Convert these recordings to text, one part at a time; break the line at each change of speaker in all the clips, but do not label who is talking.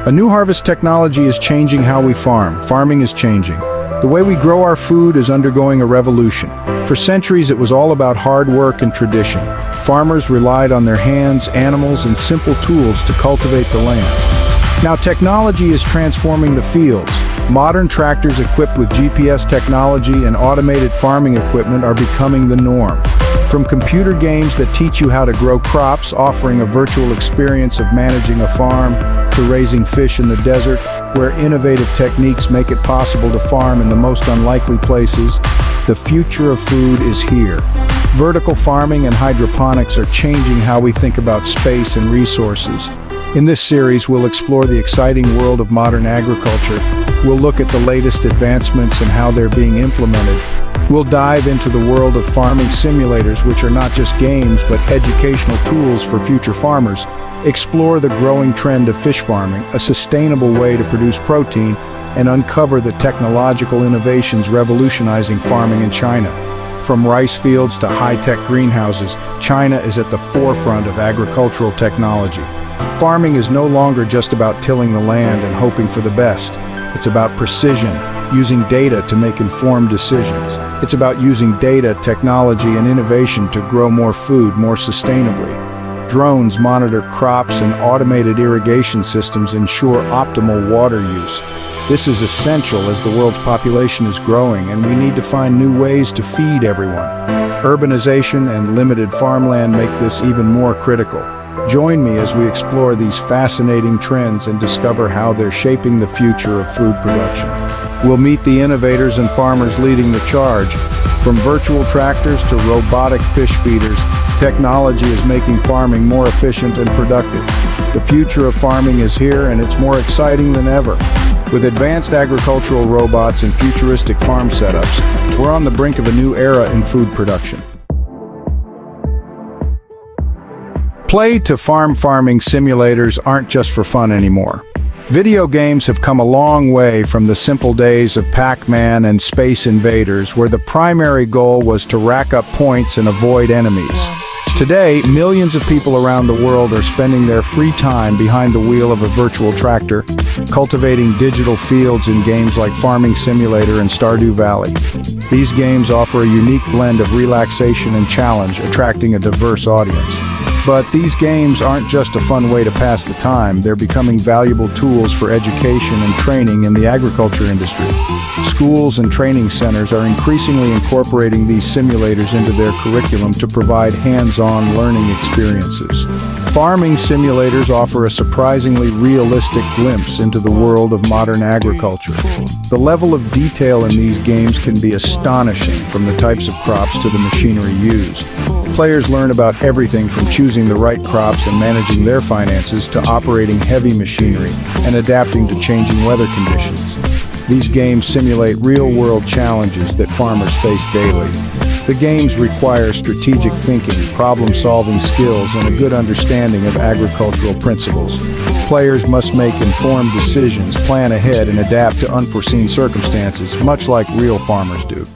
A new harvest technology is changing how we farm. Farming is changing. The way we grow our food is undergoing a revolution. For centuries, it was all about hard work and tradition. Farmers relied on their hands, animals, and simple tools to cultivate the land. Now technology is transforming the fields. Modern tractors equipped with GPS technology and automated farming equipment are becoming the norm. From computer games that teach you how to grow crops, offering a virtual experience of managing a farm, to raising fish in the desert, where innovative techniques make it possible to farm in the most unlikely places, the future of food is here. Vertical farming and hydroponics are changing how we think about space and resources. In this series, we'll explore the exciting world of modern agriculture. We'll look at the latest advancements and how they're being implemented. We'll dive into the world of farming simulators, which are not just games, but educational tools for future farmers. Explore the growing trend of fish farming, a sustainable way to produce protein, and uncover the technological innovations revolutionizing farming in China. From rice fields to high-tech greenhouses, China is at the forefront of agricultural technology. Farming is no longer just about tilling the land and hoping for the best. It's about precision, using data to make informed decisions. It's about using data, technology, and innovation to grow more food more sustainably. Drones monitor crops and automated irrigation systems ensure optimal water use. This is essential as the world's population is growing and we need to find new ways to feed everyone. Urbanization and limited farmland make this even more critical. Join me as we explore these fascinating trends and discover how they're shaping the future of food production. We'll meet the innovators and farmers leading the charge. From virtual tractors to robotic fish feeders, technology is making farming more efficient and productive. The future of farming is here and it's more exciting than ever. With advanced agricultural robots and futuristic farm setups, we're on the brink of a new era in food production. Play to farming simulators aren't just for fun anymore. Video games have come a long way from the simple days of Pac-Man and Space Invaders, where the primary goal was to rack up points and avoid enemies. Today, millions of people around the world are spending their free time behind the wheel of a virtual tractor, cultivating digital fields in games like Farming Simulator and Stardew Valley. These games offer a unique blend of relaxation and challenge, attracting a diverse audience. But these games aren't just a fun way to pass the time, they're becoming valuable tools for education and training in the agriculture industry. Schools and training centers are increasingly incorporating these simulators into their curriculum to provide hands-on learning experiences. Farming simulators offer a surprisingly realistic glimpse into the world of modern agriculture. The level of detail in these games can be astonishing, from the types of crops to the machinery used. Players learn about everything from choosing the right crops and managing their finances to operating heavy machinery and adapting to changing weather conditions. These games simulate real-world challenges that farmers face daily. The games require strategic thinking, problem-solving skills, and a good understanding of agricultural principles. Players must make informed decisions, plan ahead, and adapt to unforeseen circumstances, much like real farmers do.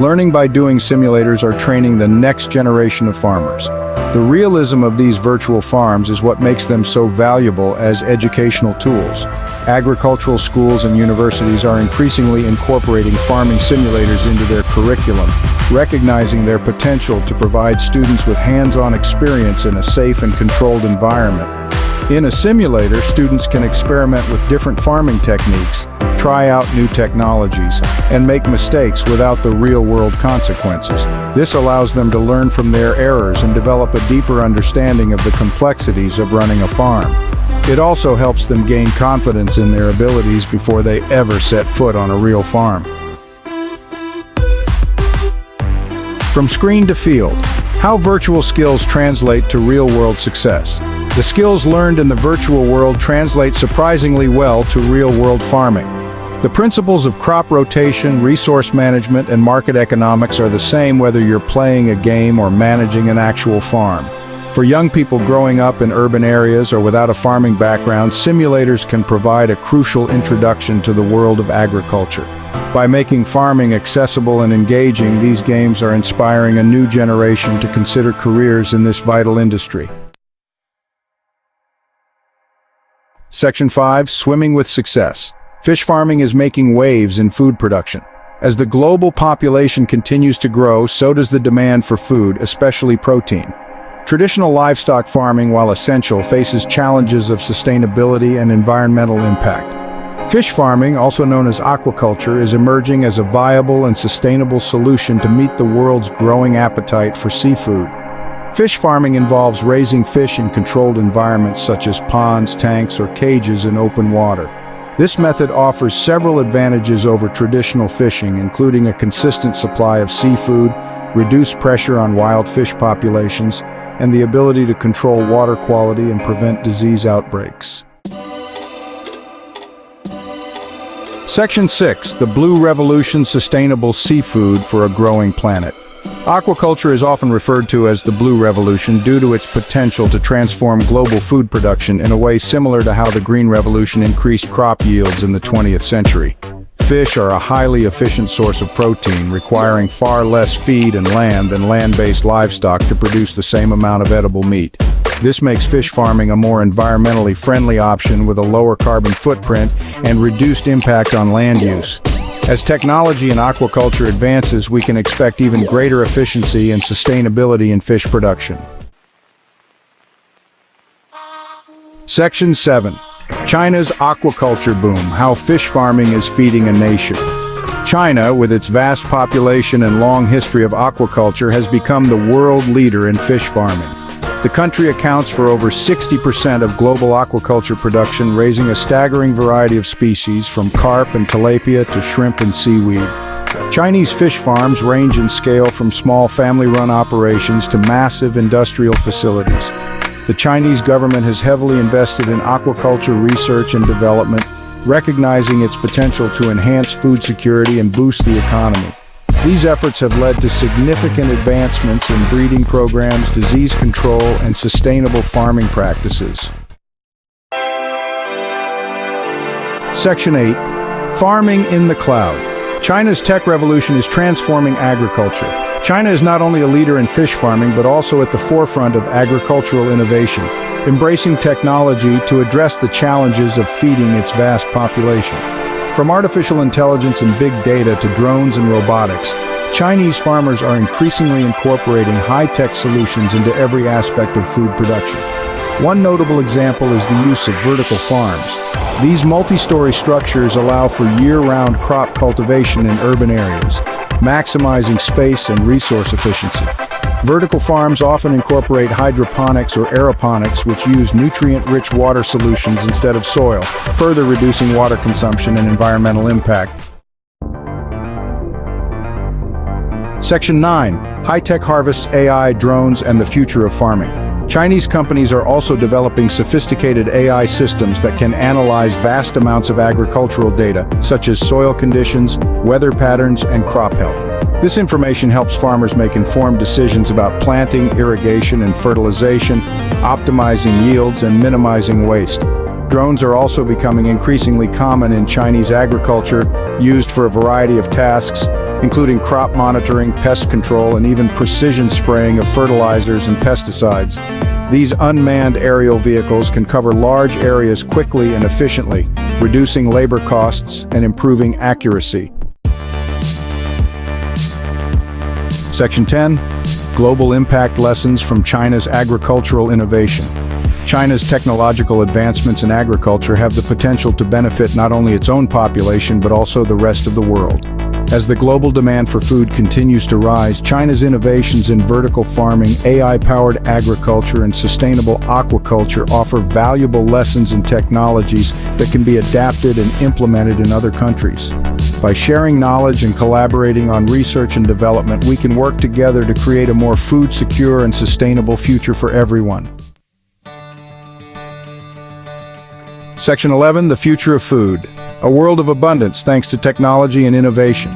Learning by doing simulators are training the next generation of farmers. The realism of these virtual farms is what makes them so valuable as educational tools. Agricultural schools and universities are increasingly incorporating farming simulators into their curriculum, recognizing their potential to provide students with hands-on experience in a safe and controlled environment. In a simulator, students can experiment with different farming techniques, try out new technologies, and make mistakes without the real-world consequences. This allows them to learn from their errors and develop a deeper understanding of the complexities of running a farm. It also helps them gain confidence in their abilities before they ever set foot on a real farm. From screen to field, how virtual skills translate to real-world success. The skills learned in the virtual world translate surprisingly well to real-world farming. The principles of crop rotation, resource management, and market economics are the same whether you're playing a game or managing an actual farm. For young people growing up in urban areas or without a farming background, simulators can provide a crucial introduction to the world of agriculture. By making farming accessible and engaging, these games are inspiring a new generation to consider careers in this vital industry. Section 5, Swimming with Success. Fish farming is making waves in food production. As the global population continues to grow, so does the demand for food, especially protein. Traditional livestock farming, while essential, faces challenges of sustainability and environmental impact. Fish farming, also known as aquaculture, is emerging as a viable and sustainable solution to meet the world's growing appetite for seafood. Fish farming involves raising fish in controlled environments such as ponds, tanks, or cages in open water. This method offers several advantages over traditional fishing, including a consistent supply of seafood, reduced pressure on wild fish populations, and the ability to control water quality and prevent disease outbreaks. Section 6, the Blue Revolution: Sustainable Seafood for a Growing Planet. Aquaculture is often referred to as the Blue Revolution due to its potential to transform global food production in a way similar to how the Green Revolution increased crop yields in the 20th century. Fish are a highly efficient source of protein, requiring far less feed and land than land-based livestock to produce the same amount of edible meat. This makes fish farming a more environmentally friendly option with a lower carbon footprint and reduced impact on land use. As technology in aquaculture advances, we can expect even greater efficiency and sustainability in fish production. Section 7. China's aquaculture boom: how fish farming is feeding a nation. China, with its vast population and long history of aquaculture, has become the world leader in fish farming. The country accounts for over 60% of global aquaculture production, raising a staggering variety of species, from carp and tilapia to shrimp and seaweed. Chinese fish farms range in scale from small family-run operations to massive industrial facilities. The Chinese government has heavily invested in aquaculture research and development, recognizing its potential to enhance food security and boost the economy. These efforts have led to significant advancements in breeding programs, disease control, and sustainable farming practices. Section 8. Farming in the Cloud. China's tech revolution is transforming agriculture. China is not only a leader in fish farming, but also at the forefront of agricultural innovation, embracing technology to address the challenges of feeding its vast population. From artificial intelligence and big data to drones and robotics, Chinese farmers are increasingly incorporating high-tech solutions into every aspect of food production. One notable example is the use of vertical farms. These multi-story structures allow for year-round crop cultivation in urban areas, maximizing space and resource efficiency. Vertical farms often incorporate hydroponics or aeroponics, which use nutrient-rich water solutions instead of soil, further reducing water consumption and environmental impact. Section 9. High-tech harvests, AI, drones, and the future of farming. Chinese companies are also developing sophisticated AI systems that can analyze vast amounts of agricultural data, such as soil conditions, weather patterns, and crop health. This information helps farmers make informed decisions about planting, irrigation, and fertilization, optimizing yields and minimizing waste. Drones are also becoming increasingly common in Chinese agriculture, used for a variety of tasks, including crop monitoring, pest control, and even precision spraying of fertilizers and pesticides. These unmanned aerial vehicles can cover large areas quickly and efficiently, reducing labor costs and improving accuracy. Section 10. Global Impact Lessons from China's Agricultural Innovation. China's technological advancements in agriculture have the potential to benefit not only its own population but also the rest of the world. As the global demand for food continues to rise, China's innovations in vertical farming, AI-powered agriculture, and sustainable aquaculture offer valuable lessons and technologies that can be adapted and implemented in other countries. By sharing knowledge and collaborating on research and development, we can work together to create a more food-secure and sustainable future for everyone. Section 11. The Future of Food. A world of abundance thanks to technology and innovation.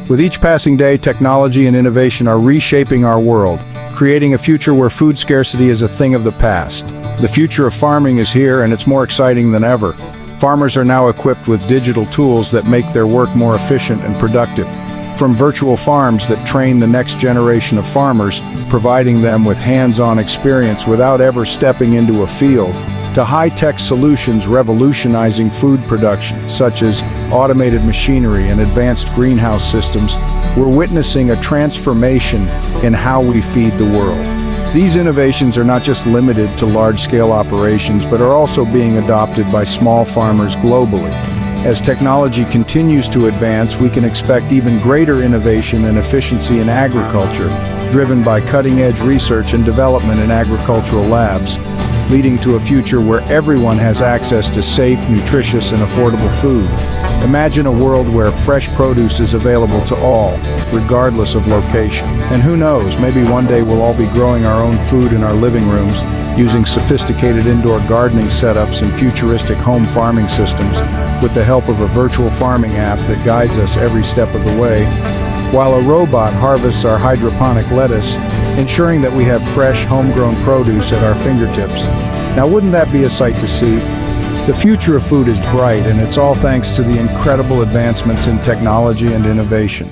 With each passing day, technology and innovation are reshaping our world, creating a future where food scarcity is a thing of the past. The future of farming is here, and it's more exciting than ever. Farmers are now equipped with digital tools that make their work more efficient and productive. From virtual farms that train the next generation of farmers, providing them with hands-on experience without ever stepping into a field, to high-tech solutions revolutionizing food production, such as automated machinery and advanced greenhouse systems, we're witnessing a transformation in how we feed the world. These innovations are not just limited to large-scale operations, but are also being adopted by small farmers globally. As technology continues to advance, we can expect even greater innovation and efficiency in agriculture, driven by cutting-edge research and development in agricultural labs, leading to a future where everyone has access to safe, nutritious, and affordable food. Imagine a world where fresh produce is available to all, regardless of location. And who knows, maybe one day we'll all be growing our own food in our living rooms, using sophisticated indoor gardening setups and futuristic home farming systems, with the help of a virtual farming app that guides us every step of the way, while a robot harvests our hydroponic lettuce, ensuring that we have fresh, homegrown produce at our fingertips. Now, wouldn't that be a sight to see? The future of food is bright, and it's all thanks to the incredible advancements in technology and innovation.